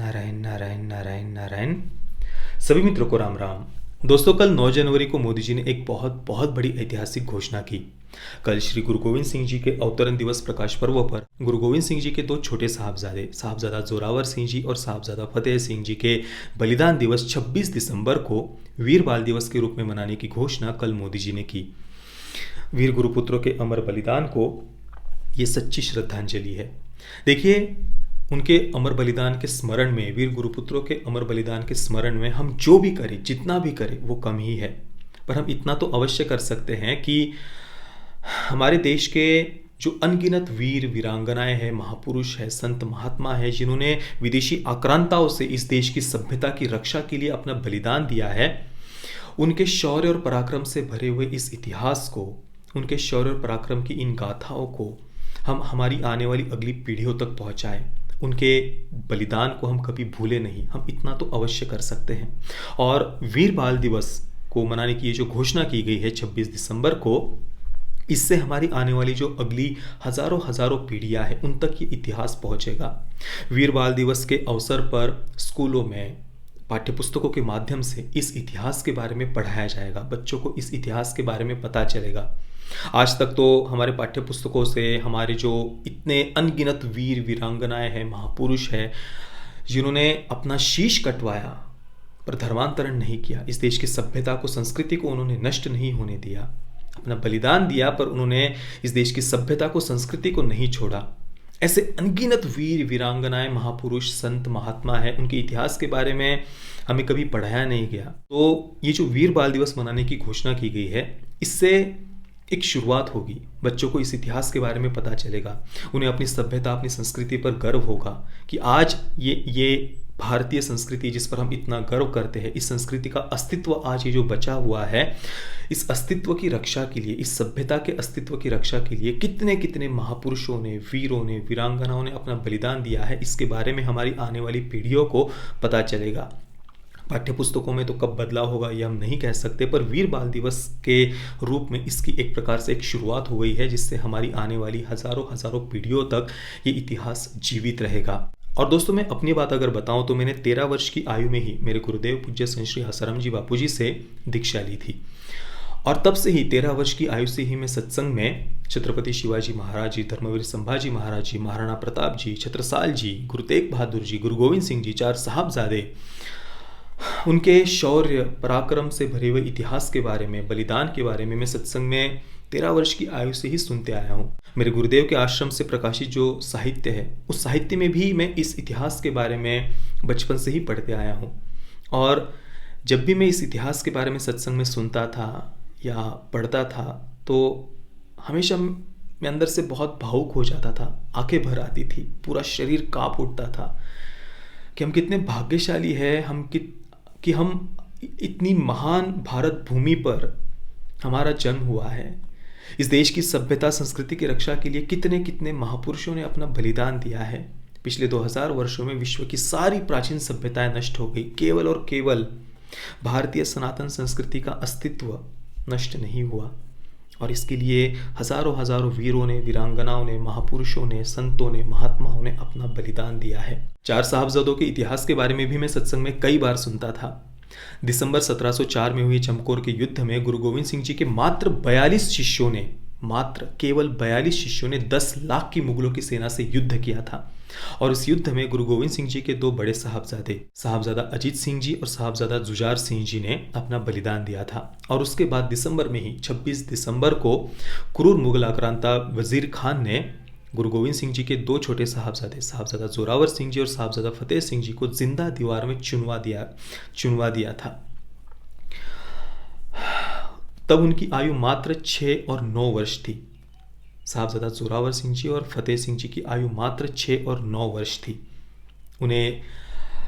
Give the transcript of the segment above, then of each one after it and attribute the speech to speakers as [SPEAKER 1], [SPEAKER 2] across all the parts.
[SPEAKER 1] नारायण नारायण नारायण नारायण। सभी मित्रों को राम राम। दोस्तों, कल 9 जनवरी को मोदी जी ने एक बहुत बहुत बड़ी ऐतिहासिक घोषणा की। कल श्री गुरु गोविंद सिंह जी के अवतरण दिवस प्रकाश पर्व पर गुरु गोविंद सिंह जी के दो छोटे साहबजादे, साहबजादा जोरावर सिंह जी और साहबजादा फतेह सिंह जी के बलिदान दिवस 26 दिसंबर को वीर बाल दिवस के रूप में मनाने की घोषणा कल मोदी जी ने की। वीर गुरुपुत्रों के अमर बलिदान को ये सच्ची श्रद्धांजलि है। देखिए, उनके अमर बलिदान के स्मरण में, वीर गुरुपुत्रों के अमर बलिदान के स्मरण में हम जो भी करें, जितना भी करें, वो कम ही है। पर हम इतना तो अवश्य कर सकते हैं कि हमारे देश के जो अनगिनत वीर वीरांगनाएं हैं, महापुरुष है, संत महात्मा है, जिन्होंने विदेशी आक्रांताओं से इस देश की सभ्यता की रक्षा के लिए अपना बलिदान दिया है, उनके शौर्य और पराक्रम से भरे हुए इस इतिहास को, उनके शौर्य और पराक्रम की इन गाथाओं को हम हमारी आने वाली अगली पीढ़ियों तक पहुंचाएं। उनके बलिदान को हम कभी भूले नहीं, हम इतना तो अवश्य कर सकते हैं। और वीर बाल दिवस को मनाने की ये जो घोषणा की गई है 26 दिसंबर को, इससे हमारी आने वाली जो अगली हजारों हजारों पीढ़ियां हैं, उन तक ये इतिहास पहुंचेगा। वीर बाल दिवस के अवसर पर स्कूलों में पाठ्यपुस्तकों के माध्यम से इस इतिहास के बारे में पढ़ाया जाएगा। बच्चों को इस इतिहास के बारे में पता चलेगा। आज तक तो हमारे पाठ्यपुस्तकों से हमारे जो इतने अनगिनत वीर वीरांगनाएं हैं, महापुरुष हैं, जिन्होंने अपना शीश कटवाया पर धर्मांतरण नहीं किया, इस देश की सभ्यता को, संस्कृति को उन्होंने नष्ट नहीं होने दिया, अपना बलिदान दिया पर उन्होंने इस देश की सभ्यता को, संस्कृति को नहीं छोड़ा। ऐसे अनगिनत वीर वीरांगनाएं, महापुरुष, संत महात्मा है, उनके इतिहास के बारे में हमें कभी पढ़ाया नहीं गया। तो ये जो वीर बाल दिवस मनाने की घोषणा की गई है, इससे एक शुरुआत होगी। बच्चों को इस इतिहास के बारे में पता चलेगा, उन्हें अपनी सभ्यता, अपनी संस्कृति पर गर्व होगा कि आज ये भारतीय संस्कृति जिस पर हम इतना गर्व करते हैं, इस संस्कृति का अस्तित्व आज ये जो बचा हुआ है, इस अस्तित्व की रक्षा के लिए, इस सभ्यता के अस्तित्व की रक्षा के लिए कितने कितने महापुरुषों ने, वीरों ने, वीरांगनाओं ने अपना बलिदान दिया है, इसके बारे में हमारी आने वाली पीढ़ियों को पता चलेगा। पाठ्यपुस्तकों में तो कब बदलाव होगा ये हम नहीं कह सकते, पर वीर बाल दिवस के रूप में इसकी एक प्रकार से एक शुरुआत हो गई है, जिससे हमारी आने वाली हजारों हजारों पीढ़ियों तक ये इतिहास जीवित रहेगा। और दोस्तों, मैं अपनी बात अगर बताऊं तो मैंने 13 वर्ष की आयु में ही मेरे गुरुदेव पूज्य संत श्री हंसाराम जी बापू जी से दीक्षा ली थी। और तब से ही 13 वर्ष की आयु से ही मैं सत्संग में छत्रपति शिवाजी महाराज जी, धर्मवीर संभाजी महाराज जी, महाराणा प्रताप जी, छत्रसाल जी, गुरु तेग बहादुर जी, गुरु गोविंद सिंह जी, 4 साहबजादे, उनके शौर्य पराक्रम से भरे हुए इतिहास के बारे में, बलिदान के बारे में मैं सत्संग में 13 वर्ष की आयु से ही सुनते आया हूँ। मेरे गुरुदेव के आश्रम से प्रकाशित जो साहित्य है, उस साहित्य में भी मैं इस इतिहास के बारे में बचपन से ही पढ़ते आया हूँ। और जब भी मैं इस इतिहास के बारे में सत्संग में सुनता था या पढ़ता था, तो हमेशा मैं अंदर से बहुत भावुक हो जाता था, आंखें भर आती थी, पूरा शरीर कांप उठता था कि हम कितने भाग्यशाली हैं, कि हम इतनी महान भारत भूमि पर हमारा जन्म हुआ है। इस देश की सभ्यता, संस्कृति की रक्षा के लिए कितने कितने महापुरुषों ने अपना बलिदान दिया है। पिछले 2000 वर्षों में विश्व की सारी प्राचीन सभ्यताएं नष्ट हो गई, केवल और केवल भारतीय सनातन संस्कृति का अस्तित्व नष्ट नहीं हुआ। और इसके लिए हजारों हजारों वीरों ने, वीरांगनाओं ने, महापुरुषों ने, संतों ने, महात्माओं ने अपना बलिदान दिया है। 4 साहबजादों के इतिहास के बारे में भी मैं सत्संग में कई बार सुनता था। दिसंबर 1704 में हुई चमकौर के युद्ध में गुरु गोविंद सिंह जी के मात्र 42 शिष्यों ने, केवल 42 शिष्यों ने 10 लाख की मुगलों की सेना से युद्ध किया था। और उस युद्ध में गुरु गोविंद सिंह जी के 2 बड़े साहबजादे, साहबजादा अजीत सिंह जी और साहबजादा जुझार सिंह जी ने अपना बलिदान दिया था। और उसके बाद दिसंबर में ही 26 दिसंबर को क्रूर मुगल आक्रांता वजीर खान ने गुरु गोविंद सिंह जी के 2 छोटे साहबजादे, साहबजादा जोरावर सिंह जी और साहबजादा फतेह सिंह जी को जिंदा दीवार में चुनवा दिया था। तब उनकी आयु मात्र 6 और 9 वर्ष थी। साहबजादा जोरावर सिंह जी और फतेह सिंह जी की आयु मात्र 6 और 9 वर्ष थी। उन्हें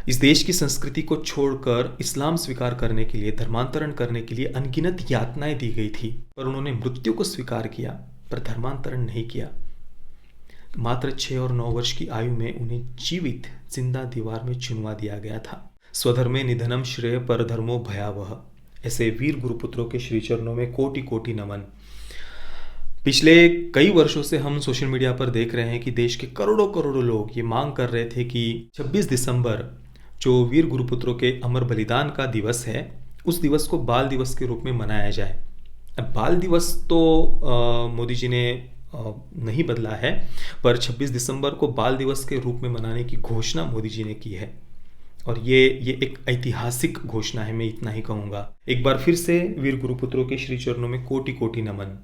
[SPEAKER 1] इस देश की संस्कृति को छोड़कर इस्लाम स्वीकार करने के लिए, धर्मांतरण करने के लिए अनगिनत यातनाएं दी गई थी, पर उन्होंने मृत्यु को स्वीकार किया, पर धर्मांतरण नहीं किया। मात्र 6 और 9 वर्ष की आयु में उन्हें जीवित जिंदा दीवार में चुनवा दिया गया था। स्वधर्मे निधनम श्रेय पर धर्मो भयावह। ऐसे वीर गुरुपुत्रों के श्री चरणों में कोटि कोटि नमन। पिछले कई वर्षों से हम सोशल मीडिया पर देख रहे हैं कि देश के करोड़ों करोड़ों लोग ये मांग कर रहे थे कि 26 दिसंबर जो वीर गुरुपुत्रों के अमर बलिदान का दिवस है, उस दिवस को बाल दिवस के रूप में मनाया जाए। अब बाल दिवस तो मोदी जी ने नहीं बदला है, पर 26 दिसंबर को बाल दिवस के रूप में मनाने की घोषणा मोदी जी ने की है। और ये एक ऐतिहासिक घोषणा है, मैं इतना ही कहूँगा। एक बार फिर से वीर गुरुपुत्रों के श्री चरणों में कोटि कोटि नमन।